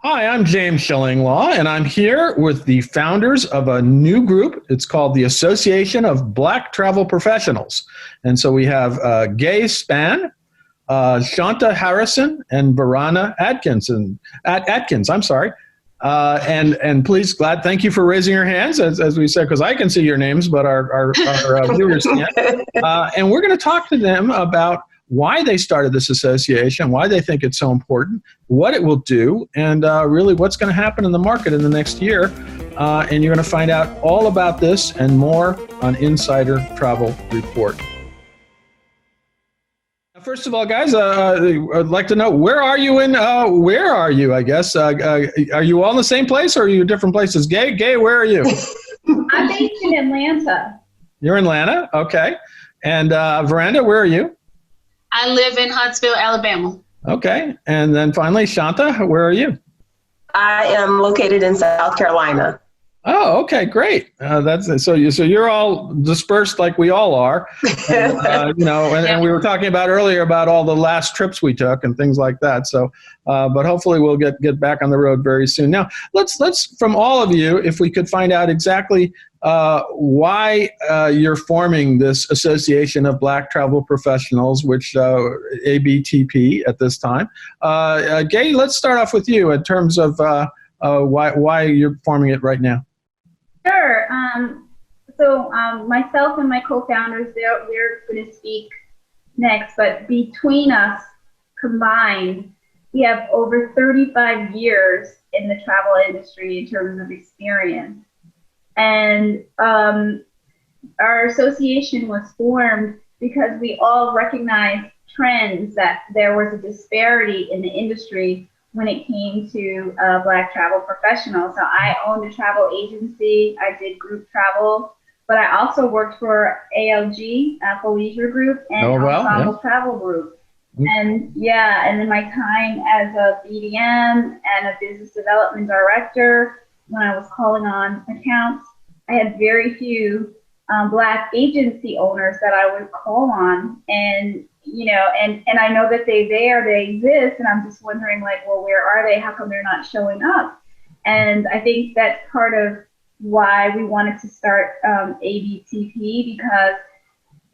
Hi, I'm James Schillinglaw, and I'm here with the founders of a new group. It's called the Association of Black Travel Professionals. And so we have Gay Span, Shanta Harrison, and Verana Atkins. I'm sorry. And please, thank you for raising your hands, as we said, because I can see your names, but our viewers can't. And we're going to talk to them about why they started this association, why they think it's so important, what it will do, and really what's going to happen in the market in the next year. And you're going to find out all about this and more on Insider Travel Report. First of all, guys, I'd like to know, where are you, I guess? Are you all in the same place, or are you in different places? Gay, where are you? I'm based in Atlanta. You're in Atlanta? Okay. And Veranda, where are you? I live in Huntsville, Alabama. Okay. And then finally, Shanta, where are you? I am located in South Carolina. Oh, okay, great. So you're all dispersed like we all are, and, and we were talking about earlier about all the last trips we took and things like that. So, but hopefully we'll get back on the road very soon. Now, let's from all of you, if we could find out exactly why you're forming this Association of Black Travel Professionals, which ABTP at this time. Gay, let's start off with you in terms of why you're forming it right now. Sure. So myself and my co-founders, we're going to speak next, but between us combined, we have over 35 years in the travel industry in terms of experience. And our association was formed because we all recognized trends that there was a disparity in the industry when it came to Black travel professionals. So I owned a travel agency. I did group travel, but I also worked for ALG, for Leisure Group, and Ensemble Travel Group. And and then my time as a BDM and a business development director, when I was calling on accounts, I had very few Black agency owners that I would call on, and and I know that they exist, and I'm just wondering, like, well, where are they? How come they're not showing up? And I think that's part of why we wanted to start ABTP, because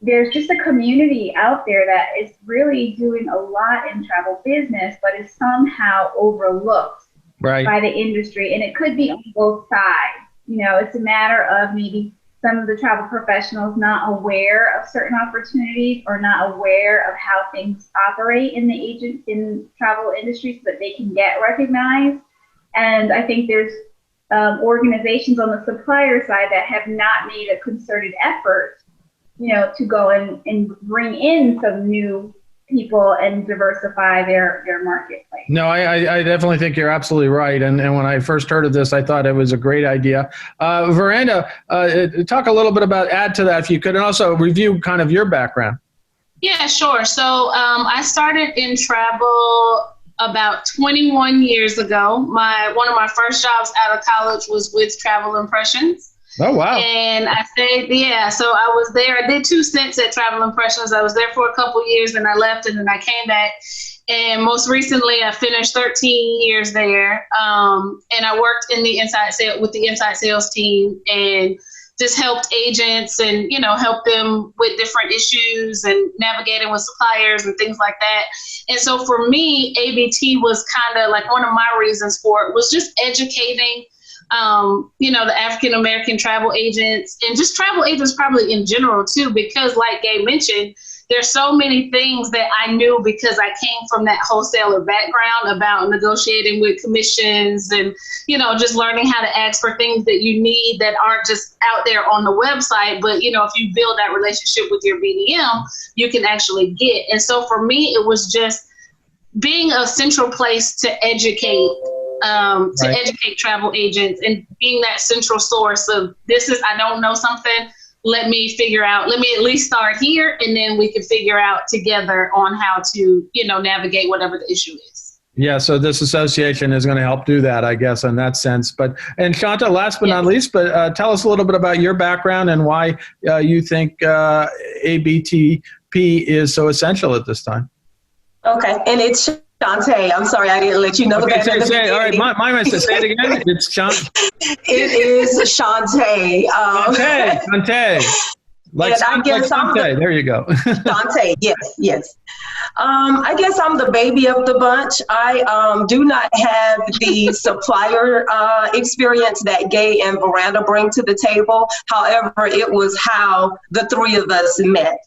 there's just a community out there that is really doing a lot in travel business, but is somehow overlooked by the industry, and it could be on both sides. It's a matter of maybe some of the travel professionals not aware of certain opportunities or not aware of how things operate in the travel industry so that they can get recognized. And I think there's organizations on the supplier side that have not made a concerted effort, to go and bring in some new people and diversify their marketplace. No, I definitely think you're absolutely right. And when I first heard of this, I thought it was a great idea. Veranda, talk a little bit add to that if you could, and also review kind of your background. Yeah, sure. So I started in travel about 21 years ago. One of my first jobs out of college was with Travel Impressions. Oh, wow. And I stayed, so I was there. I did 2 stints at Travel Impressions. I was there for a couple years, and I left, and then I came back. And most recently, I finished 13 years there. And I worked in the with the inside sales team, and just helped agents and, help them with different issues and navigating with suppliers and things like that. And so for me, ABT was kind of like one of my reasons for it was just educating the African-American travel agents and just travel agents probably in general too, because like Gay mentioned, there's so many things that I knew because I came from that wholesaler background about negotiating with commissions and, just learning how to ask for things that you need that aren't just out there on the website. But, if you build that relationship with your BDM, you can actually get. And so for me, it was just being a central place to educate educate travel agents and being that central source of I don't know something, let me at least start here, and then we can figure out together on how to, navigate whatever the issue is. Yeah, so this association is going to help do that, I guess, in that sense. And Shanta, last but not least, tell us a little bit about your background and why you think ABTP is so essential at this time. Okay, and it's Shantae, I'm sorry, I didn't let you know Okay, that. say, all right, my mistake. Say it again. It's It is Shantae. Shantae. Like Shantae. There you go. Shantae, yes. I guess I'm the baby of the bunch. I do not have the supplier experience that Gay and Veranda bring to the table. However, it was how the three of us met.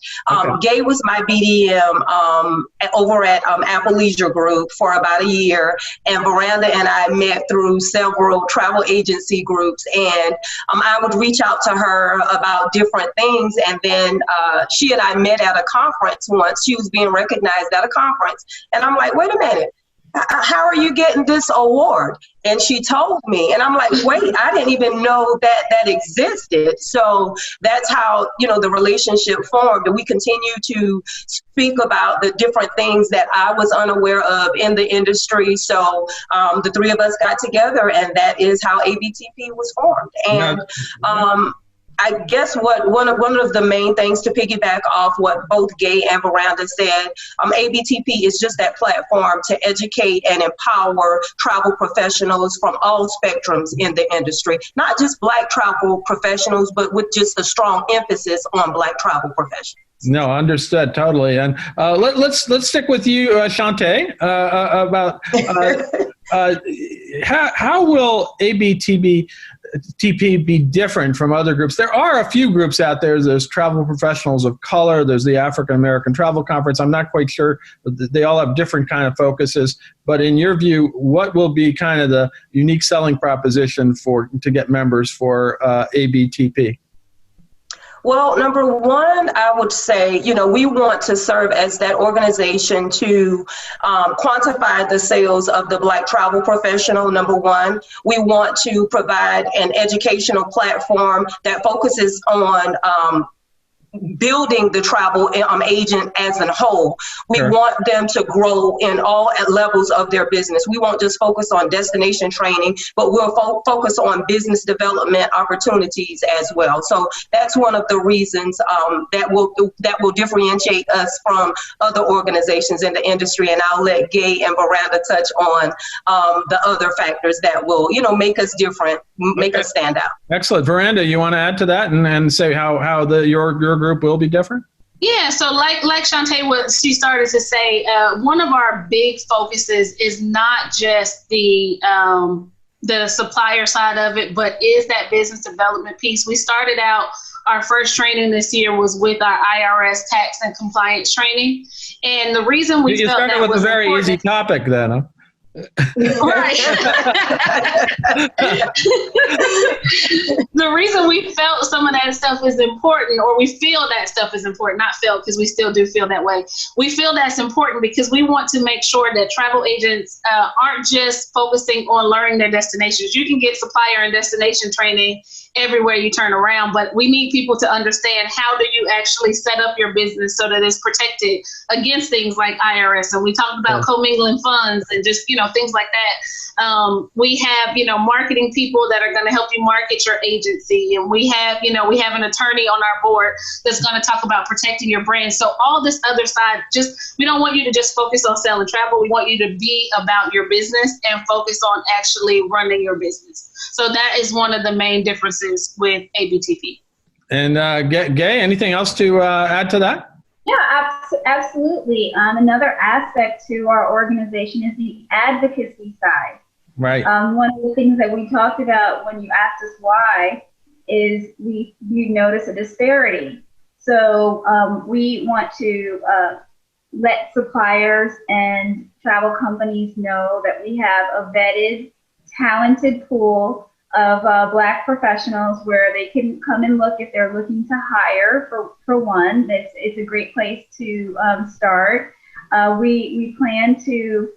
Gay was my BDM over at Apple Leisure Group for about a year, and Veranda and I met through several travel agency groups, and I would reach out to her about different things, and then she and I met at a conference once. She was being recognized at a conference, and I'm like, wait a minute, how are you getting this award? And she told me, and I'm like, wait, I didn't even know that existed. So that's how, the relationship formed. And we continue to speak about the different things that I was unaware of in the industry. So the three of us got together, and that is how ABTP was formed. And I guess one of the main things, to piggyback off what both Gay and Veranda said, ABTP is just that platform to educate and empower travel professionals from all spectrums in the industry, not just Black travel professionals, but with just a strong emphasis on Black travel professionals. No, understood totally. And let's stick with you, Shantae, about how will ABTP be different from other groups? There are a few groups out there. There's Travel Professionals of Color. There's the African American Travel Conference. I'm not quite sure. They all have different kind of focuses. But in your view, what will be kind of the unique selling proposition to get members for ABTP? Well, number one, I would say, we want to serve as that organization to quantify the sales of the Black travel professional, number one. We want to provide an educational platform that focuses on building the travel agent as a whole. We want them to grow in all levels of their business. We won't just focus on destination training, but we'll focus on business development opportunities as well. So that's one of the reasons that will differentiate us from other organizations in the industry. And I'll let Gay and Veranda touch on the other factors that will, make us different, make us stand out. Excellent. Veranda, you want to add to that and say how your group will be different? Yeah, so like Shantae, what she started to say, one of our big focuses is not just the supplier side of it, but is that business development piece. We started out, our first training this year was with our IRS tax and compliance training. And the reason we felt that was important. You started with a very easy topic then, huh? Right. The reason we felt some of that stuff is important, or we feel that stuff is important, not felt because we still do feel that way. We feel that's important because we want to make sure that travel agents aren't just focusing on learning their destinations. You can get supplier and destination training everywhere you turn around, but we need people to understand, how do you actually set up your business so that it's protected against things like IRS. And we talked about commingling funds and just, things like that. We have, marketing people that are going to help you market your agency. And we have an attorney on our board that's going to talk about protecting your brand. So all this other side, we don't want you to just focus on selling travel. We want you to be about your business and focus on actually running your business. So that is one of the main differences with ABTP. And Gay, anything else to add to that? Yeah, absolutely. Another aspect to our organization is the advocacy side. Right. One of the things that we talked about when you asked us why is we notice a disparity. So we want to let suppliers and travel companies know that we have a vetted, talented pool of Black professionals where they can come and look if they're looking to hire. For one, it's a great place to start. We plan to,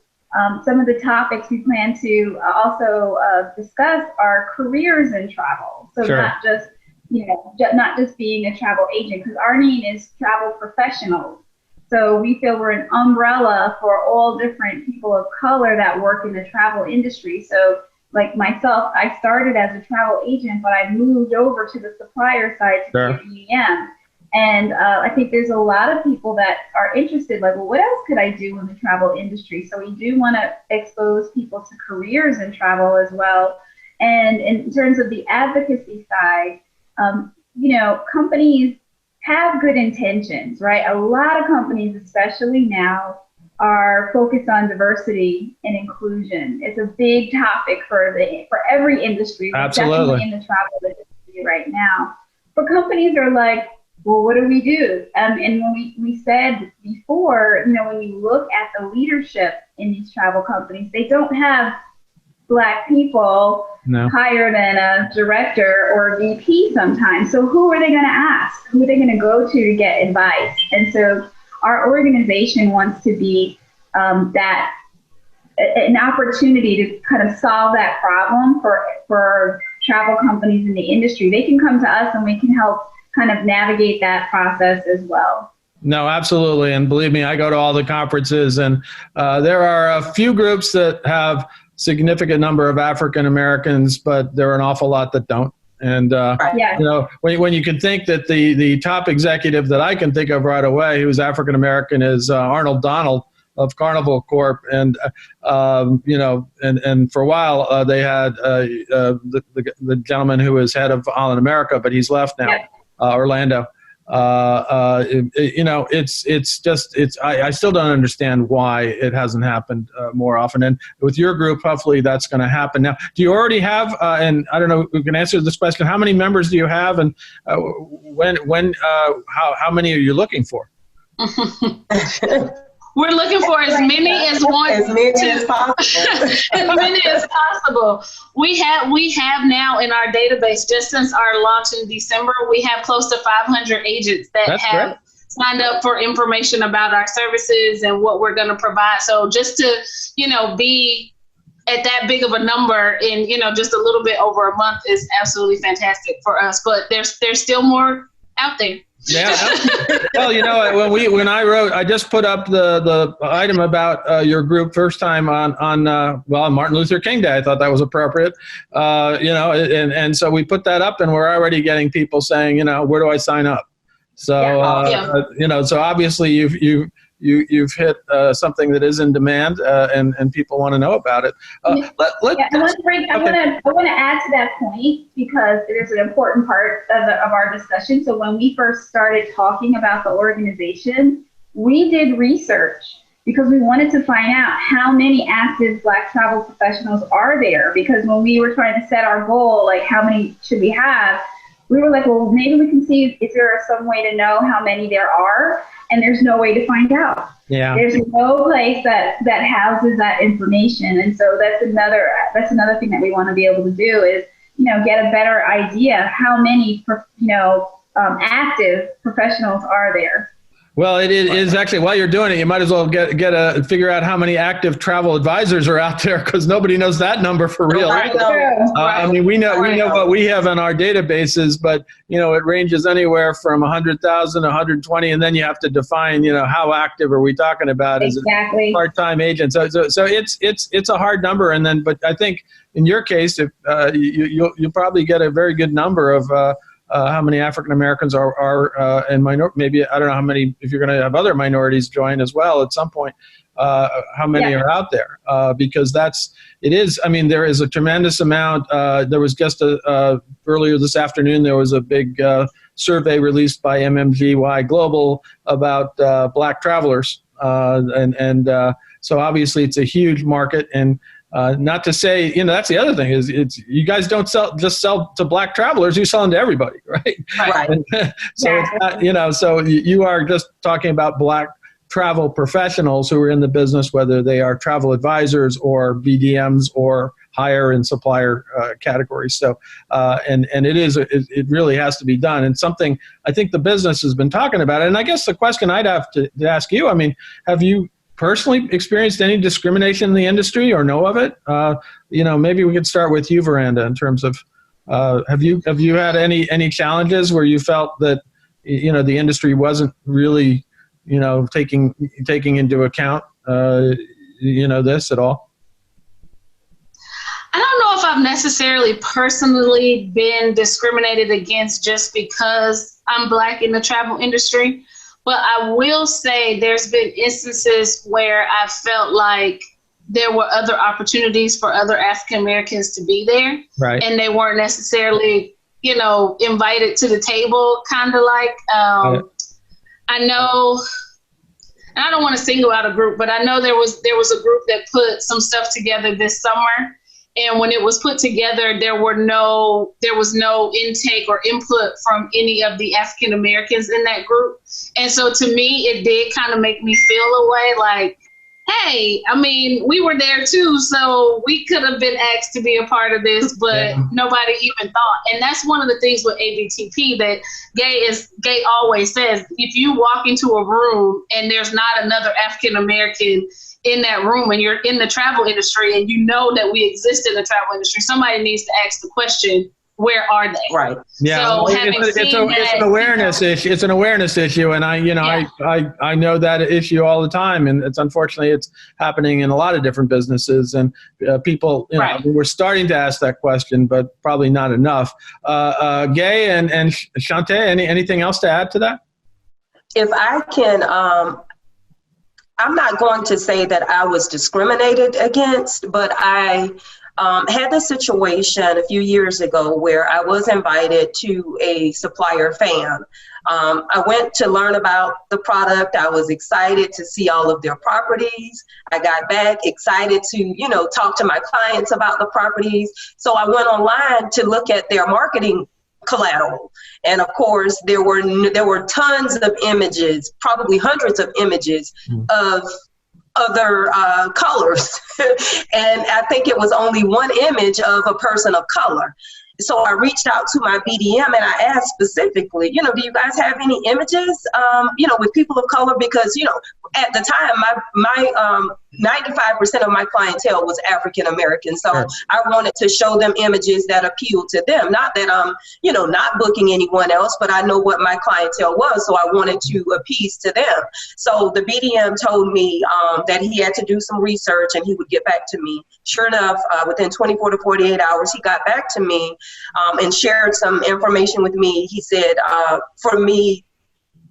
some of the topics we plan to also discuss are careers in travel. So not just, not just being a travel agent, because our name is Travel Professionals. So we feel we're an umbrella for all different people of color that work in the travel industry. So like myself, I started as a travel agent, but I moved over to the supplier side to be an EM. And I think there's a lot of people that are interested, like, well, what else could I do in the travel industry? So we do want to expose people to careers in travel as well. And in terms of the advocacy side, companies have good intentions, right? A lot of companies, especially now, are focused on diversity and inclusion. It's a big topic for every industry, Absolutely. Definitely in the travel industry right now. But companies are like, well, what do we do? And when we said before, when you look at the leadership in these travel companies, they don't have Black people higher than a director or a VP sometimes. So who are they going to ask? Who are they going to go to get advice? And so our organization wants to be an opportunity to kind of solve that problem for travel companies in the industry. They can come to us and we can help kind of navigate that process as well. No, absolutely. And believe me, I go to all the conferences, and there are a few groups that have significant number of African Americans, but there are an awful lot that don't. And, when you can think that the top executive that I can think of right away who's African American is Arnold Donald of Carnival Corp. And, and for a while they had the gentleman who was head of Holland America, but he's left now, Orlando. I still don't understand why it hasn't happened more often. And with your group, hopefully that's going to happen. Now, do you already have, and I don't know who can answer this question, how many members do you have, and how many are you looking for? We're looking for as many as possible. As many as possible. We have now in our database, just since our launch in December, we have close to 500 agents that have signed up for information about our services and what we're going to provide. So just to, be at that big of a number in, just a little bit over a month is absolutely fantastic for us. But there's still more out there. Yeah. Well, when I wrote, I just put up the item about your group first time on Martin Luther King Day. I thought that was appropriate, and so we put that up, and we're already getting people saying, where do I sign up? So, so obviously you've hit something that is in demand, and people want to know about it. I want to add to that point because it is an important part of our discussion. So when we first started talking about the organization, we did research because we wanted to find out how many active Black travel professionals are there. Because when we were trying to set our goal, like how many should we have, we were like, well, maybe we can see if there is some way to know how many there are. And there's no way to find out. Yeah. There's no place that houses that information. And so that's another thing that we want to be able to do is, get a better idea how many, active professionals are there. Well, it is actually, while you're doing it, you might as well figure out how many active travel advisors are out there, because nobody knows that number for real. I mean, we know what we have in our databases, but it ranges anywhere from 100,000 to 120, and then you have to define, how active are we talking about as a part-time agent. So it's a hard number, and then, but I think in your case, if you'll probably get a very good number of how many African Americans are and maybe I don't know how many, if you're going to have other minorities join as well at some point, how many are out there, because there is a tremendous amount. There was just earlier this afternoon, there was a big survey released by MMGY Global about Black travelers. So obviously it's a huge market, and not to say, that's the other thing is you guys don't just sell to Black travelers, you sell them to everybody, right? Right. So it's not, so you are just talking about Black travel professionals who are in the business, whether they are travel advisors or BDMs or hire and supplier categories. So, and it really has to be done. And something I think the business has been talking about it. And I guess the question I'd have to ask you, have you personally experienced any discrimination in the industry or know of it? Maybe we could start with you, Veranda, in terms of, have you had any challenges where you felt that, the industry wasn't really, taking into account, this at all? I don't know if I've necessarily personally been discriminated against just because I'm Black in the travel industry, but I will say there's been instances where I felt like there were other opportunities for other African Americans to be there, Right. and they weren't necessarily, invited to the table, kind of like, I know, and I don't want to single out a group, but I know there was a group that put some stuff together this summer. And when it was put together, there was no intake or input from any of the African Americans in that group. And so to me, it did kind of make me feel a way like, hey, I mean, we were there too, so we could have been asked to be a part of this, but nobody even thought. And that's one of the things with ABTP that Gay always says, if you walk into a room and there's not another African American in that room and you're in the travel industry and you know that we exist in the travel industry, somebody needs to ask the question, where are they? Right. Yeah. So it's an awareness issue. It's an awareness issue. And I know that issue all the time. And unfortunately it's happening in a lot of different businesses, and people, we're starting to ask that question, but probably not enough. Gay and Shante, anything else to add to that? If I can, I'm not going to say that I was discriminated against, but I had a situation a few years ago where I was invited to a supplier FAM. I went to learn about the product. I was excited to see all of their properties. I got back excited to, talk to my clients about the properties. So I went online to look at their marketing collateral. And of course, there were tons of images, probably hundreds of images of other colors. And I think it was only one image of a person of color. So I reached out to my BDM and I asked specifically, do you guys have any images, with people of color? Because, at the time, my 95% of my clientele was African American. So Sure. I wanted to show them images that appealed to them. Not that I'm, not booking anyone else, but I know what my clientele was. So I wanted to appease to them. So the BDM told me that he had to do some research and he would get back to me. Sure enough, within 24 to 48 hours, he got back to me and shared some information with me. He said, for me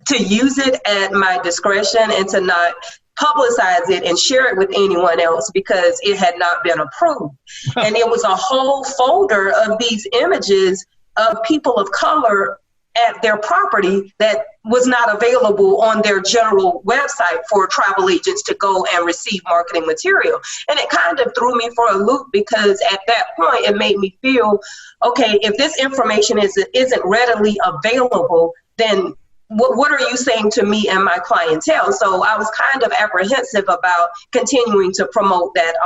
to use it at my discretion and to not publicize it and share it with anyone else because it had not been approved. And it was a whole folder of these images of people of color at their property that was not available on their general website for travel agents to go and receive marketing material. And it kind of threw me for a loop because at that point it made me feel, okay, if this information isn't readily available, then what are you saying to me and my clientele? So I was kind of apprehensive about continuing to promote that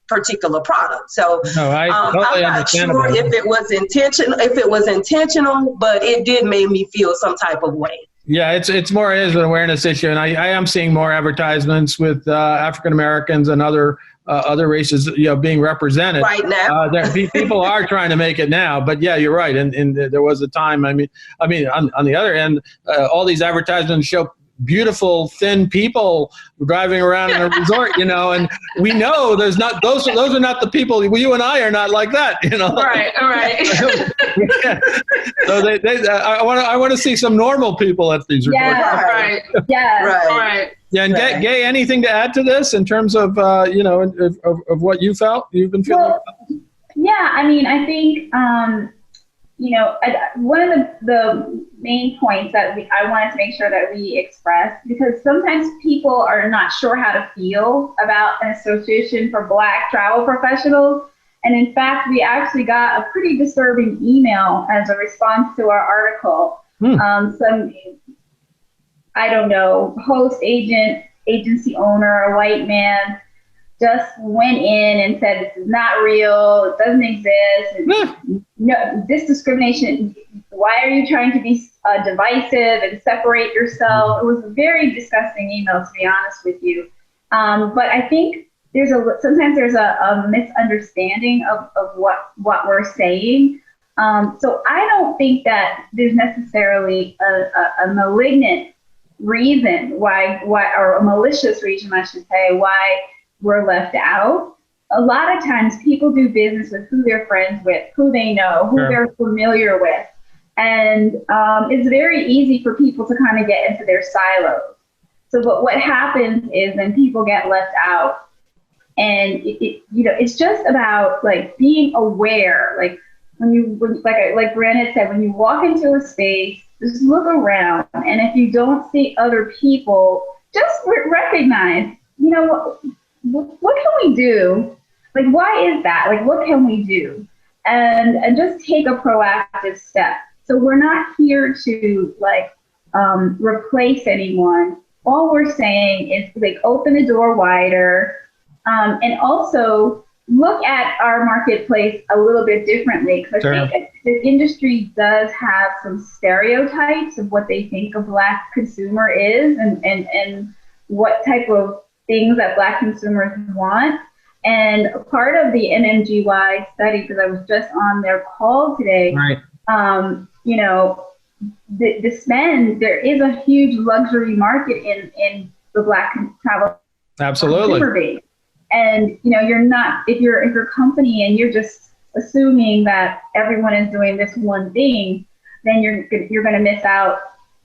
particular product. So No, I totally I'm not sure if it was intentional, but it did make me feel some type of way. Yeah, it's more as an awareness issue, and I am seeing more advertisements with African Americans and other races, being represented right now. People are trying to make it now, but yeah, you're right. And there was a time. I mean, on the other end, all these advertisements show beautiful, thin people driving around in a resort, and we know there's not those are not the people. You and I are not like that, Right. So I want to see some normal people at these resorts. Yeah. Right. Yeah. Right. Yeah, and Right. Gay, anything to add to this in terms of of what you've been feeling? Well, yeah, I think one of the main points that I wanted to make sure that we express, because sometimes people are not sure how to feel about an association for Black travel professionals. And in fact, we actually got a pretty disturbing email as a response to our article. Some, I don't know, host, agent, agency owner, a white man, just went in and said, this is not real, it doesn't exist. No, this discrimination, why are you trying to be divisive and separate yourself? It was a very disgusting email, to be honest with you. But I think sometimes there's a misunderstanding of what we're saying. So I don't think that there's necessarily a malignant reason why, or a malicious reason, I should say, why we're left out. a lot of times people do business with who they're friends with, who they know, who they're familiar with. And it's very easy for people to kind of get into their silos. So what happens is then people get left out. And it's just about like being aware. Like like Brandon said, when you walk into a space, just look around. And if you don't see other people, just recognize, what can we do? Like, why is that? Like, what can we do? And just take a proactive step. So we're not here to replace anyone. All we're saying is like open the door wider, and also look at our marketplace a little bit differently. Because I think the industry does have some stereotypes of what they think a Black consumer is, and what type of things that Black consumers want. And part of the NMGY study, because I was just on their call today, the spend, there is a huge luxury market in the Black travel consumer base. And you're not, if you're a company and you're just assuming that everyone is doing this one thing, then you're going to miss out,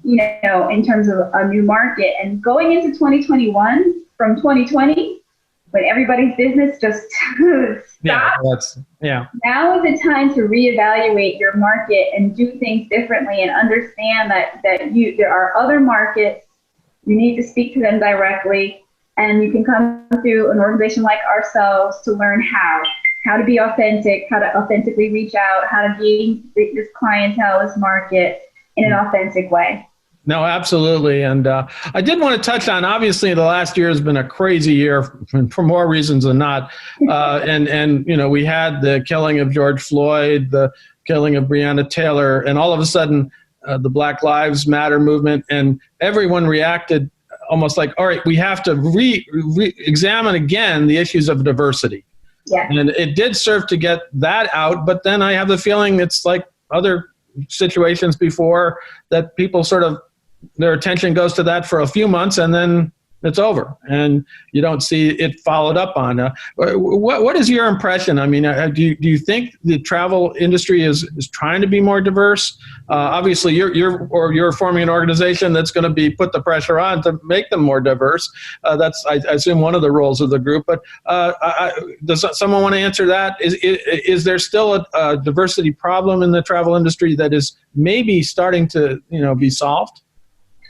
in terms of a new market. And going into 2021 from 2020, when everybody's business just stopped, now is the time to reevaluate your market and do things differently, and understand that there are other markets. You need to speak to them directly, and you can come through an organization like ourselves to learn how to be authentic, how to authentically reach out, how to gain this clientele, this market in an authentic way. No, absolutely. And I did want to touch on, obviously, the last year has been a crazy year for more reasons than not. And we had the killing of George Floyd, the killing of Breonna Taylor, and all of a sudden the Black Lives Matter movement, and everyone reacted almost like, all right, we have to re-examine again the issues of diversity. Yeah. And it did serve to get that out. But then I have the feeling it's like other situations before, that people sort of, their attention goes to that for a few months and then it's over, and you don't see it followed up on. What is your impression? I mean, do you think the travel industry is trying to be more diverse? Obviously, you're forming an organization that's going to be put the pressure on to make them more diverse. That's, I assume, one of the roles of the group. But does someone want to answer that? Is there still a diversity problem in the travel industry that is maybe starting to be solved?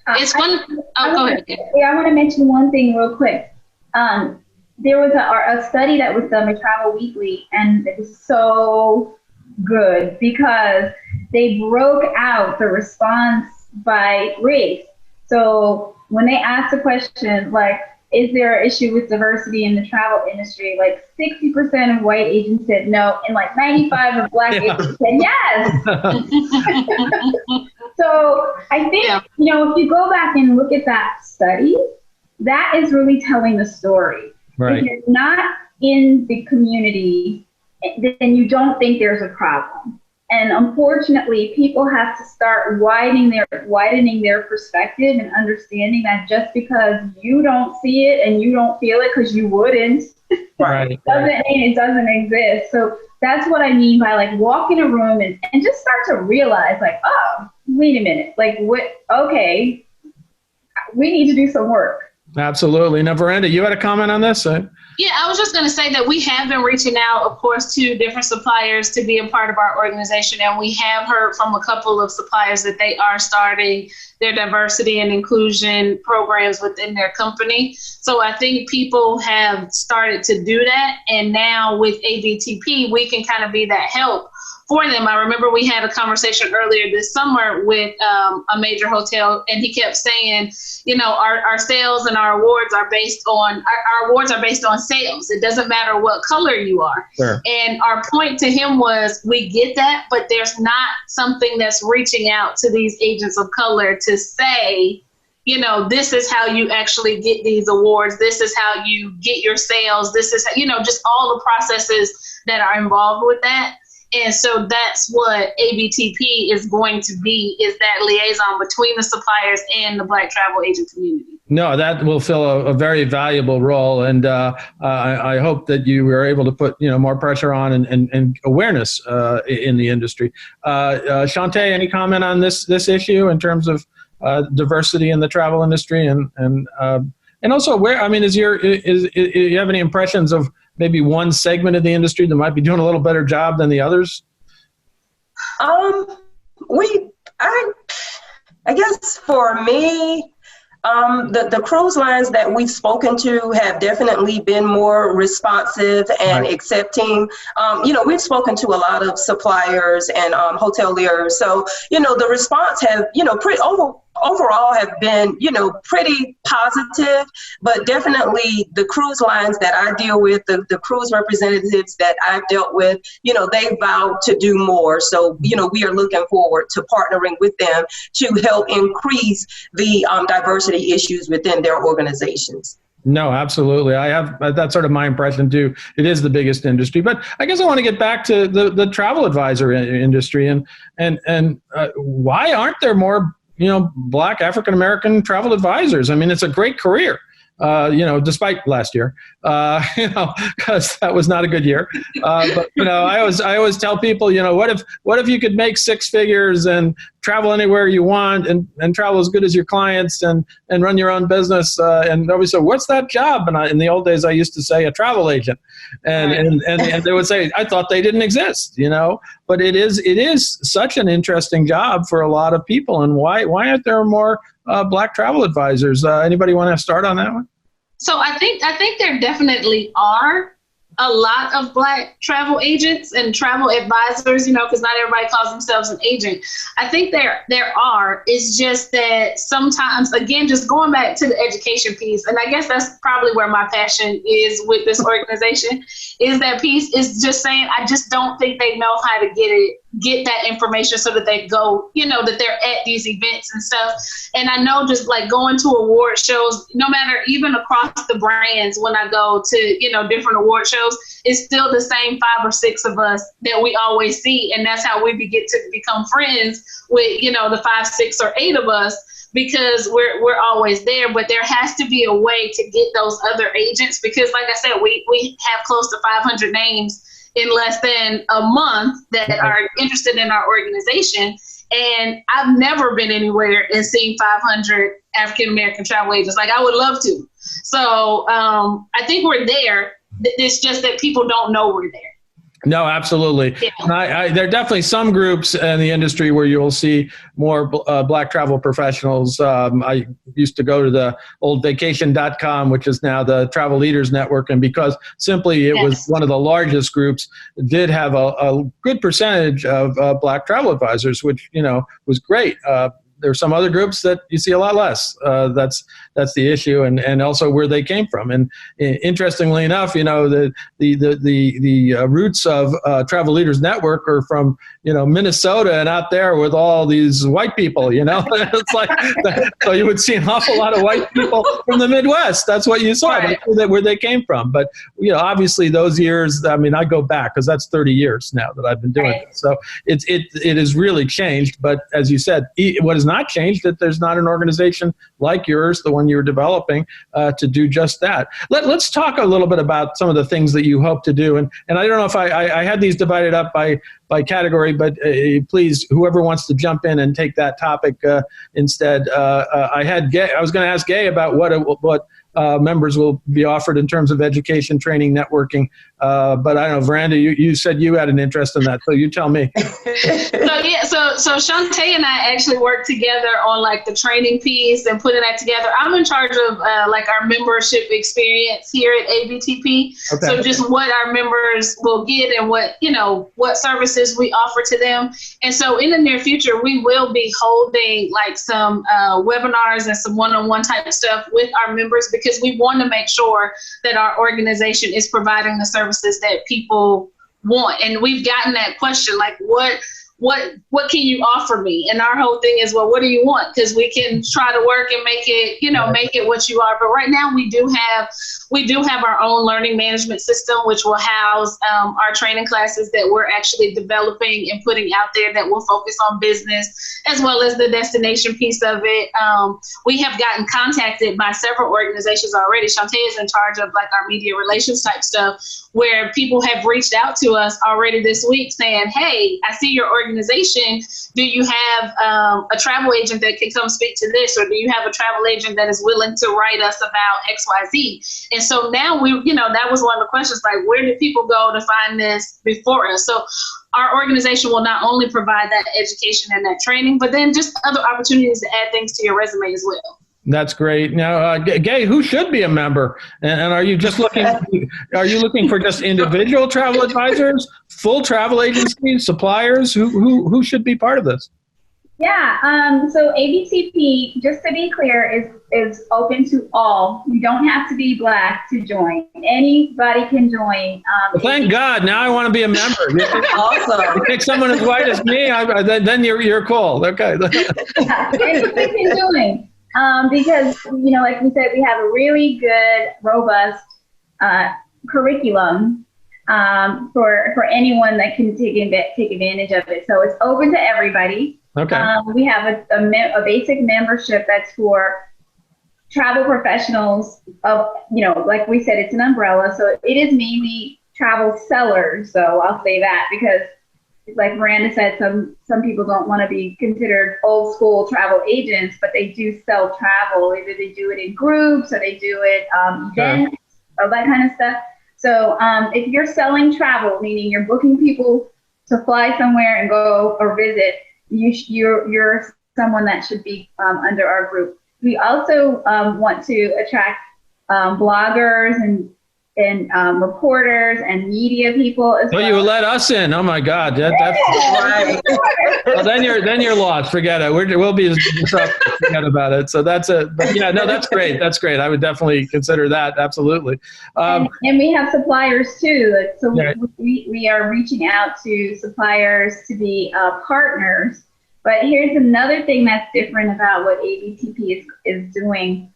It's one. Go ahead. Yeah, I want to mention one thing real quick. There was a study that was done by Travel Weekly, and it was so good because they broke out the response by race. So when they asked the question, like, is there an issue with diversity in the travel industry? Like 60% of white agents said no, and like 95% of Black agents said yes. So I think, if you go back and look at that study, that is really telling the story. Right. If you're not in the community, then you don't think there's a problem. And unfortunately, people have to start widening their perspective and understanding that just because you don't see it and you don't feel it, because you wouldn't, doesn't mean it doesn't exist. So that's what I mean by like walk in a room and just start to realize like, oh, wait a minute, like what? Okay, we need to do some work. Absolutely. Now, Veranda, you had a comment on this? Yeah, I was just going to say that we have been reaching out, of course, to different suppliers to be a part of our organization. And we have heard from a couple of suppliers that they are starting their diversity and inclusion programs within their company. So I think people have started to do that. And now with ABTP, we can kind of be that help for them. I remember we had a conversation earlier this summer with a major hotel, and he kept saying, our sales and our awards are based on sales. It doesn't matter what color you are. Sure. And our point to him was, we get that, but there's not something that's reaching out to these agents of color to say, this is how you actually get these awards. This is how you get your sales. This is, just all the processes that are involved with that. And so that's what ABTP is going to be, is that liaison between the suppliers and the Black travel agent community. No, that will fill a very valuable role, and I hope that you were able to put more pressure on and awareness in the industry. Shantae, any comment on this issue in terms of diversity in the travel industry, and also where, I mean, you have any impressions of maybe one segment of the industry that might be doing a little better job than the others? I guess for me, the cruise lines that we've spoken to have definitely been more responsive and accepting. We've spoken to a lot of suppliers and hoteliers. So, the response have, overall have been, pretty positive, but definitely the cruise lines that I deal with, the cruise representatives that I've dealt with, they vowed to do more. So, we are looking forward to partnering with them to help increase the diversity issues within their organizations. No, absolutely. That's sort of my impression too. It is the biggest industry, but I guess I want to get back to the travel advisor industry and why aren't there more Black African-American travel advisors? I mean, it's a great career, despite last year, because that was not a good year. But, I always tell people, what if you could make six figures and travel anywhere you want and travel as good as your clients and run your own business? And nobody said, what's that job? And in the old days, I used to say a travel agent. And they would say, I thought they didn't exist, but it is such an interesting job for a lot of people. And why aren't there more Black travel advisors? Anybody want to start on that one? So I think there definitely are a lot of Black travel agents and travel advisors, because not everybody calls themselves an agent. I think there are. It's just that sometimes, again, just going back to the education piece, and I guess that's probably where my passion is with this organization, is that piece is just saying, I just don't think they know how to get that information so that they go, that they're at these events and stuff. And I know just like going to award shows, no matter even across the brands, when I go to, different award shows, it's still the same 5 or 6 of us that we always see. And that's how we get to become friends with, the 5, 6, or 8 of us, because we're always there. But there has to be a way to get those other agents, because like I said, we have close to 500 names in less than a month that are interested in our organization. And I've never been anywhere and seen 500 African-American travel agents. Like, I would love to. So I think we're there. It's just that people don't know we're there. No, absolutely. Yeah. There are definitely some groups in the industry where you'll see more Black travel professionals. I used to go to the old vacation.com, which is now the Travel Leaders Network. And because simply it was one of the largest groups, it did have a good percentage of Black travel advisors, which, was great. There are some other groups that you see a lot less. That's the issue, and also where they came from. And interestingly enough, the roots of Travel Leaders Network are from Minnesota and out there with all these white people. It's like so you would see an awful lot of white people from the Midwest. That's what you saw. Right. That's where they came from. But obviously those years. I mean, I go back because that's 30 years now that I've been doing it. So it has really changed. But as you said, what has not changed, that there's not an organization like yours, the one you're developing, to do just that. Let's talk a little bit about some of the things that you hope to do. And I don't know if I had these divided up by category, but please, whoever wants to jump in and take that topic instead. I was going to ask Gay about what members will be offered in terms of education, training, networking. But I don't know, Veranda, you said you had an interest in that, so you tell me. So Shantae and I actually work together on like the training piece and putting that together. I'm in charge of like our membership experience here at ABTP. Okay. So just what our members will get and what services we offer to them. And so in the near future, we will be holding like some webinars and some one-on-one type of stuff with our members, because we want to make sure that our organization is providing the services that people want. And we've gotten that question, like, what can you offer me? And our whole thing is, well, what do you want? Because we can try to work and make it, make it what you are. But right now we do have We do have our own learning management system, which will house our training classes that we're actually developing and putting out there that will focus on business, as well as the destination piece of it. We have gotten contacted by several organizations already. Shantae is in charge of like our media relations type stuff, where people have reached out to us already this week saying, hey, I see your organization. Do you have a travel agent that can come speak to this? Or do you have a travel agent that is willing to write us about XYZ? And so now that was one of the questions, like, where did people go to find this before us? So our organization will not only provide that education and that training, but then just other opportunities to add things to your resume as well. That's great. Now, Gay, who should be a member? And are you just looking? Are you looking for just individual travel advisors, full travel agencies, suppliers? Who should be part of this? Yeah. So ABTP, just to be clear, is open to all. You don't have to be Black to join. Anybody can join. Well, thank God. Now I want to be a member. Awesome. You pick someone as white as me, then you're cool. Okay. Anybody can join. Because, like we said, we have a really good, robust curriculum for anyone that can take advantage of it. So it's open to everybody. Okay. We have a basic membership that's for travel professionals of, like we said, it's an umbrella. So it is mainly travel sellers. So I'll say that because, like Miranda said, some people don't want to be considered old school travel agents, but they do sell travel. Either they do it in groups or they do it events, or that kind of stuff. So if you're selling travel, meaning you're booking people to fly somewhere and go or visit, you're someone that should be under our group. We also want to attract bloggers and reporters and media people as well. You let us in. Oh my God, that's right. Well, then you're lost. Forget it. We'll be forget about it. So that's it. But yeah, no, that's great. That's great. I would definitely consider that. Absolutely. And we have suppliers too. So we are reaching out to suppliers to be partners. But here's another thing that's different about what ABTP is doing.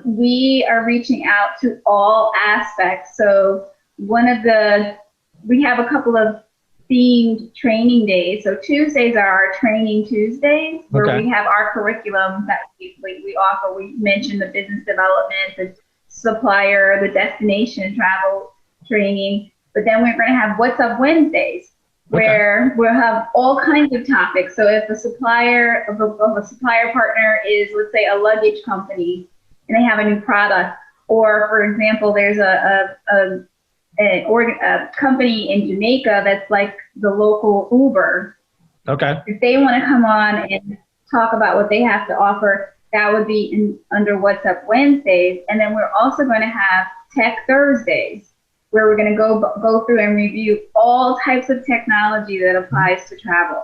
We are reaching out to all aspects. So we have a couple of themed training days. So Tuesdays are our training Tuesdays, where we have our curriculum that we offer. We mentioned the business development, the supplier, the destination travel training. But then we're going to have What's Up Wednesdays, where we'll have all kinds of topics. So if a supplier of a supplier partner is, let's say, a luggage company, and they have a new product, or for example, there's a company in Jamaica that's like the local Uber. Okay. If they want to come on and talk about what they have to offer, that would be under What's Up Wednesdays. And then we're also going to have Tech Thursdays, where we're going to go through and review all types of technology that applies to travel.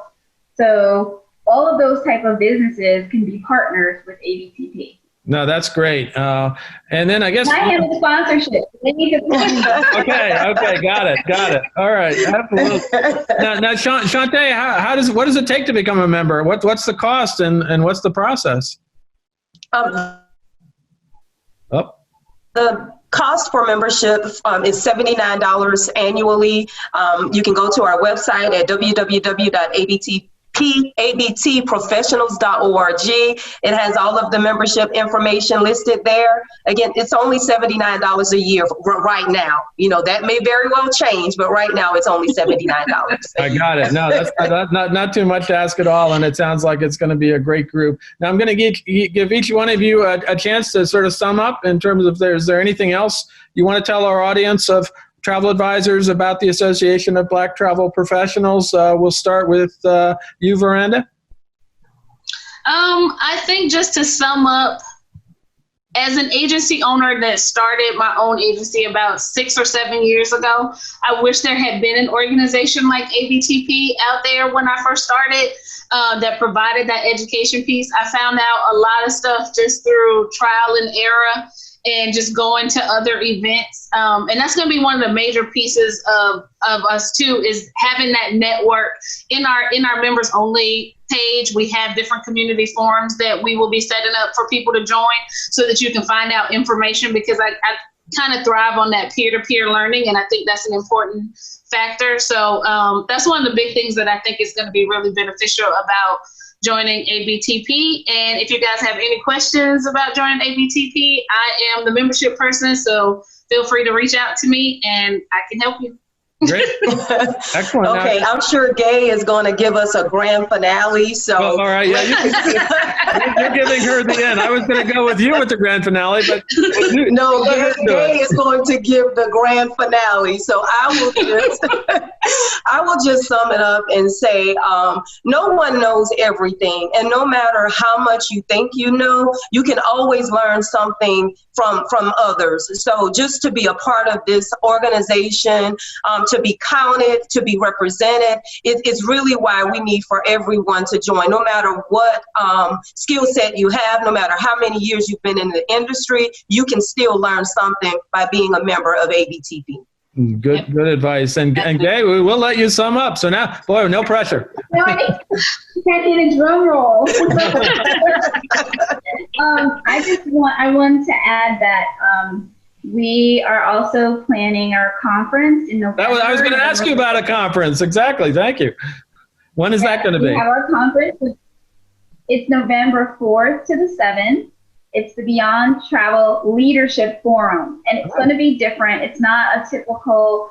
So all of those type of businesses can be partners with ABTP. No, that's great. And then I guess I have a sponsorship. Okay, got it. All right, absolutely. Now, Shantae, what does it take to become a member? What's the cost and what's the process? The cost for membership is $79 annually. You can go to our website at www.abtprofessionals.org. It has all of the membership information listed there. Again, it's only $79 a year right now. That may very well change, but right now it's only $79. I got it. No, that's not too much to ask at all, and it sounds like it's going to be a great group. Now, I'm going to give each one of you a chance to sort of sum up in terms of is there anything else you want to tell our audience of travel advisors about the Association of Black Travel Professionals? We'll start with you, Veranda. I think just to sum up, as an agency owner that started my own agency about 6 or 7 years ago, I wish there had been an organization like ABTP out there when I first started that provided that education piece. I found out a lot of stuff just through trial and error and just going to other events. And that's going to be one of the major pieces of us too, is having that network in our members only page. We have different community forums that we will be setting up for people to join so that you can find out information, because kind of thrive on that peer-to-peer learning, and I think that's an important factor. So that's one of the big things that I think is going to be really beneficial about joining ABTP. And if you guys have any questions about joining ABTP, I am the membership person, so feel free to reach out to me and I can help you. Great. Excellent. Okay, I'm sure Gay is going to give us a grand finale. So, well, all right, yeah, you're giving her the end. I was going to go with you with the grand finale, but no, Gay is going to give the grand finale. So I will just sum it up and say, no one knows everything, and no matter how much you think you know, you can always learn something from others. So just to be a part of this organization, to be counted, to be represented, it's really why we need for everyone to join. No matter what skill set you have, no matter how many years you've been in the industry, you can still learn something by being a member of ABTP. Good advice. And Gay, we'll let you sum up. So now, boy, no pressure. No, I can't need a drum roll. I wanted to add that we are also planning our conference in November. I was going to ask you about a conference. Exactly. Thank you. When is that going to be? We have our conference. It's November 4th to the 7th. It's the Beyond Travel Leadership Forum, and it's going to be different. It's not a typical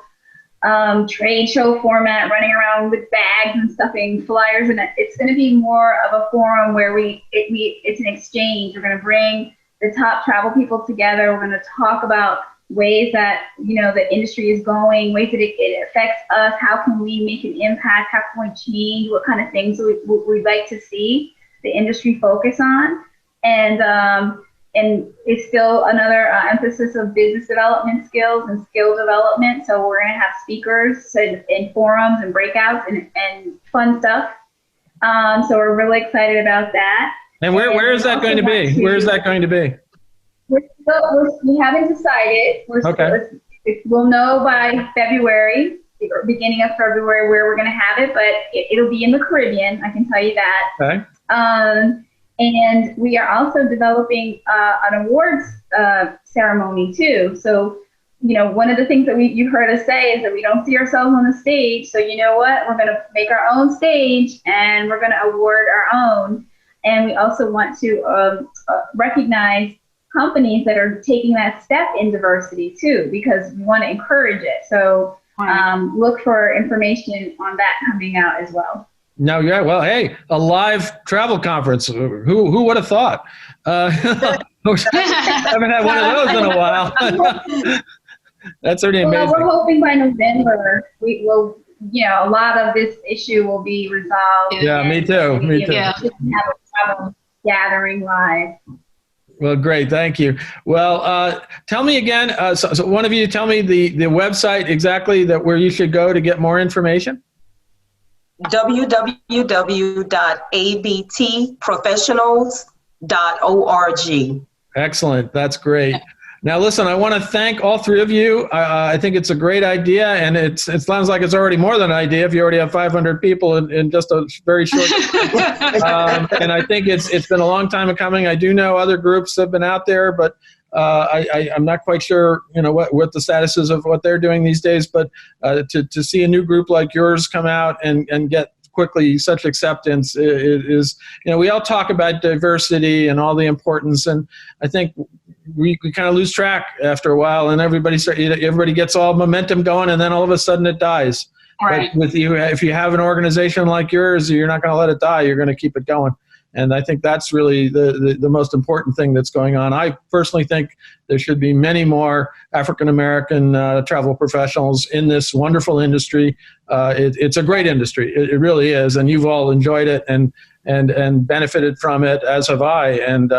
trade show format, running around with bags and stuffing flyers, and it's going to be more of a forum where it's an exchange. We're going to bring the top travel people together. We're going to talk about ways that the industry is going, ways that it affects us. How can we make an impact? How can we change? What kind of things we'd like to see the industry focus on? And it's still another emphasis of business development skills and skill development. So we're going to have speakers in forums and breakouts and fun stuff. So we're really excited about that. And where is that going to be? Where is that going to be? We haven't decided. We'll know by February, or beginning of February, where we're going to have it, but it'll be in the Caribbean. I can tell you that. Okay. And we are also developing an awards ceremony too. So, one of the things that you heard us say is that we don't see ourselves on the stage. So you know what? We're going to make our own stage and we're going to award our own. And we also want to recognize companies that are taking that step in diversity too, because we want to encourage it. So look for information on that coming out as well. No, yeah. Well, hey, a live travel conference. Who would have thought? Haven't had one of those in a while. That's pretty amazing. Well, we're hoping by November we will. A lot of this issue will be resolved. Yeah, me too. Me too. Yeah. Have a travel gathering live. Well, great. Thank you. Well, tell me again. So one of you tell me the website exactly where you should go to get more information. www.abtprofessionals.org. Excellent. That's great. Now, listen, I want to thank all three of you. I think it's a great idea, and it sounds like it's already more than an idea if you already have 500 people in just a very short time. And I think it's been a long time coming. I do know other groups have been out there, but I'm not quite sure, what the status is of what they're doing these days. But to see a new group like yours come out and get quickly such acceptance is, we all talk about diversity and all the importance, and I think we kind of lose track after a while, and everybody gets all momentum going, and then all of a sudden it dies. Right. But with you, if you have an organization like yours, you're not going to let it die. You're going to keep it going. And I think that's really the most important thing that's going on. I personally think there should be many more African-American travel professionals in this wonderful industry. It's a great industry. It really is. And you've all enjoyed it and benefited from it, as have I. And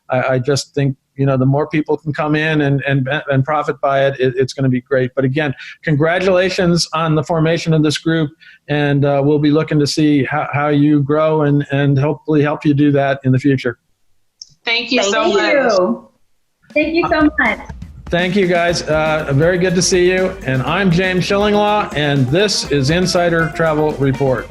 I just think, the more people can come in and profit by it, it's going to be great. But again, congratulations on the formation of this group, and we'll be looking to see how you grow and hopefully help you do that in the future. Thank you so much. Thank you so much. Thank you, guys. Very good to see you. And I'm James Shillinglaw, and this is Insider Travel Report.